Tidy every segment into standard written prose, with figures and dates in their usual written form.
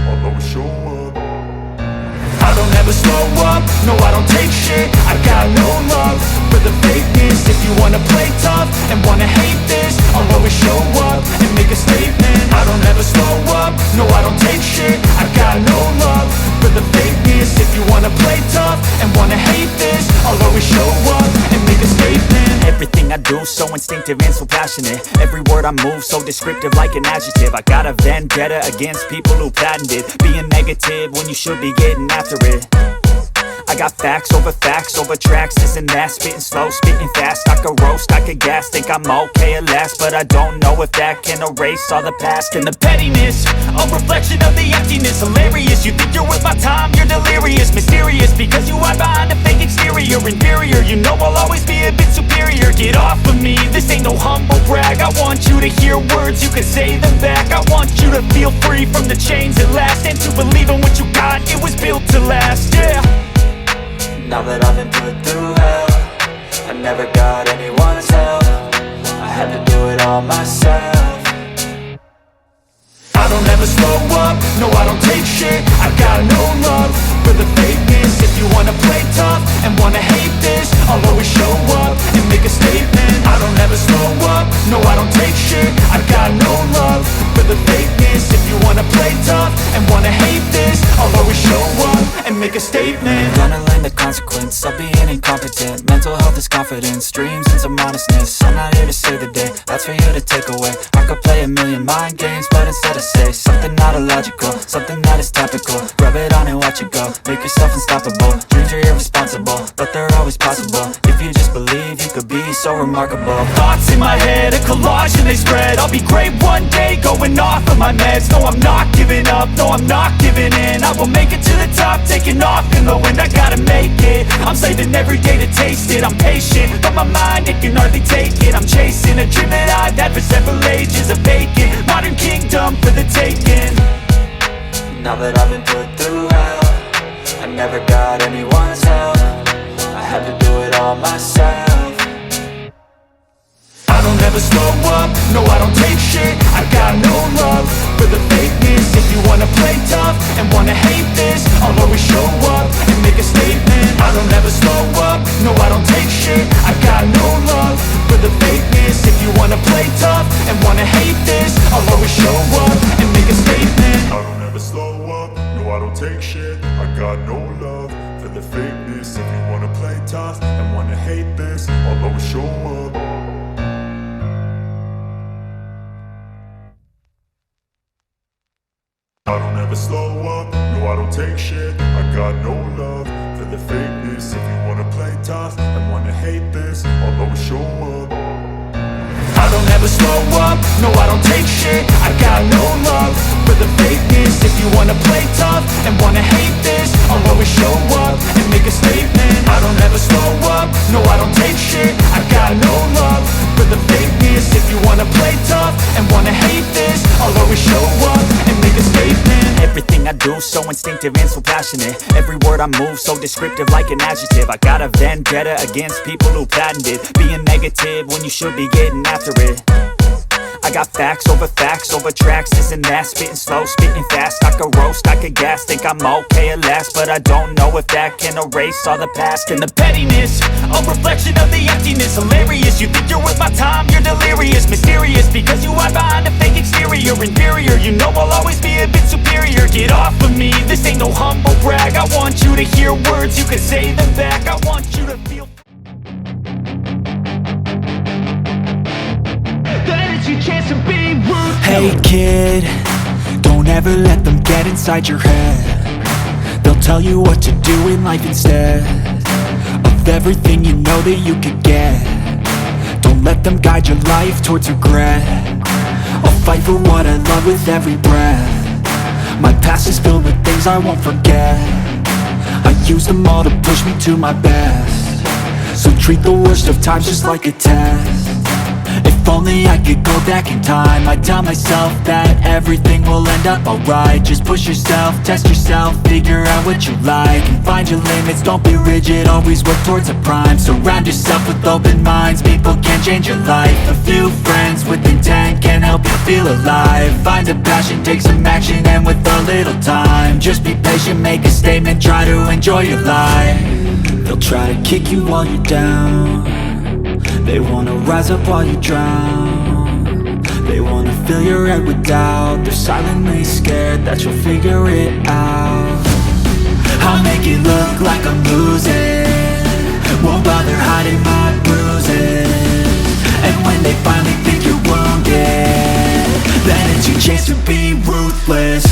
I'll always show up. I don't ever slow up, no I don't take shit. I got no love for the fakeness. If you wanna play tough and wanna hate this, I'll always show up and make a statement. I don't ever slow up, no I don't take shit. I got no love for the fakeness. If you wanna play tough and wanna hate this, I'll always show up and make a statement. Everything I do so instinctive and so passionate. Every word I move so descriptive like an adjective. I got a vendetta against people who patented being negative when you should be getting after it. I got facts over tracks, this and that. Spitting slow, spitting fast. I could roast, I could gas. Think I'm okay at last, but I don't know if that can erase all the past. And the pettiness, a reflection of the emptiness. Hilarious, you think you're worth my time, you're delirious. Mysterious, because you hide behind a fake exterior. Inferior, you know I'll always be a bit superior. Get off of me, this ain't no humble brag. I want you to hear words, you can say them back. I want you to feel free from the chains at last, and to believe in what you got, it was built to last, yeah. Now that I've been put through hell, I never got anyone's help. I had to do it all myself. I don't ever slow up, no I don't take shit. I got no love for the fakeness. If you wanna play tough and wanna hate this, I'll always show up and make a statement. I don't ever slow up, no I don't take shit. I got no love for the fakeness. If you wanna play tough and wanna hate this, I'll always show up and make a statement. Gonna learn the consequence of being incompetent. Mental health is confidence, dreams and some honestness. I'm not here to save the day, that's for you to take away. I could play a million mind games, but instead I say something not illogical, something that is topical. Rub it on and watch it go, make yourself unstoppable. Dreams are irresponsible, but they're always possible. If you just believe, you could be so remarkable. Thoughts in my head, a collage and they spread. I'll be great one day, going off of my meds. No, I'm not giving up, no, I'm not giving in. I will make it to the top, taking off in the wind. I gotta make it, I'm saving every day to taste it. I'm patient, but my mind, it can hardly take it. I'm chasing a dream that I've had for several ages. A vacant, modern kingdom for the taking. Now that I've been put through hell, I never got anyone's help. I had to do it all myself. I don't ever slow up, no I don't take shit. I got no love for the fakeness. If you wanna play tough and wanna hate this, I'll always show up and make a statement. I don't ever slow up, no I don't take shit. I got no love for the fakeness. If you wanna play tough and wanna hate this, I'll always show up and make a statement. I don't ever slow up, no I don't take shit. I got no love for the fakeness. If you wanna play tough and wanna hate this, I'll always show up. I don't ever slow up, no I don't take shit. I got no love for the fakeness. If you wanna play tough and wanna hate this, I'll always show up. I don't ever slow up, no I don't take shit. I got no love for the fakeness. If you wanna play tough and wanna hate this, I'll always show up and make a statement. I don't ever slow up, no I don't take shit. I got no love for the fakeness. If you wanna play tough and wanna hate this, I'll always show up and make a statement. Everything I do so instinctive and so passionate. Every word I move so descriptive like an adjective. I got a vendetta against people who patented being negative when you should be getting after it. I got facts over tracks, this and that. Spitting slow, spitting fast. I could roast, I could gas. Think I'm okay at last, but I don't know if that can erase all the past. And the pettiness, a reflection of the emptiness. Hilarious, you think you're worth my time, you're delirious. Mysterious, because you hide behind a fake exterior. Inferior, you know I'll always be a bit superior. Get off of me, this ain't no humble brag. I want you to hear words, you can say them back. I want you to feel. Hey kid, don't ever let them get inside your head. They'll tell you what to do in life instead of everything you know that you could get. Don't let them guide your life towards regret. I'll fight for what I love with every breath. My past is filled with things I won't forget. I use them all to push me to my best. So treat the worst of times just like a test. If only I could go back in time, I'd tell myself that everything will end up alright. Just push yourself, test yourself, figure out what you like, and find your limits, don't be rigid, always work towards a prime. Surround yourself with open minds, people can change your life. A few friends with intent can help you feel alive. Find a passion, take some action, and with a little time, just be patient, make a statement, try to enjoy your life. They'll try to kick you while you're down, they wanna rise up while you drown. They wanna fill your head with doubt, they're silently scared that you'll figure it out. I'll make it look like I'm losing, won't bother hiding my bruises. And when they finally think you're wounded, then it's your chance to be ruthless.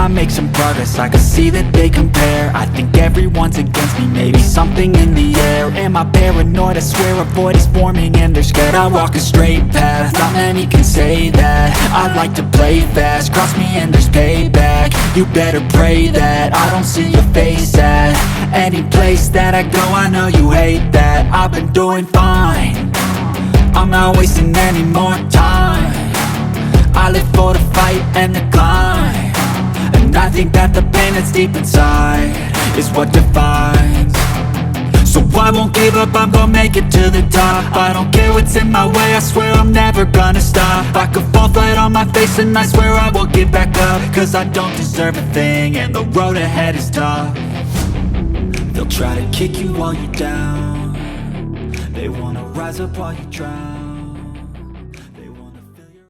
Make some progress, I can see that they compare. I think everyone's against me, maybe something in the air. Am I paranoid? I swear a void is forming and they're scared. I walk a straight path, not many can say that. I like to play fast, cross me and there's payback. You better pray that I don't see your face at any place that I go. I know you hate that. I've been doing fine, I'm not wasting any more time. I live for the fight and the climb, and I think that the pain that's deep inside is what defines. So I won't give up, I'm gonna make it to the top. I don't care what's in my way, I swear I'm never gonna stop. I could fall flat on my face and I swear I will get back up, cause I don't deserve a thing and the road ahead is tough. They'll try to kick you while you're down, they wanna rise up while you drown.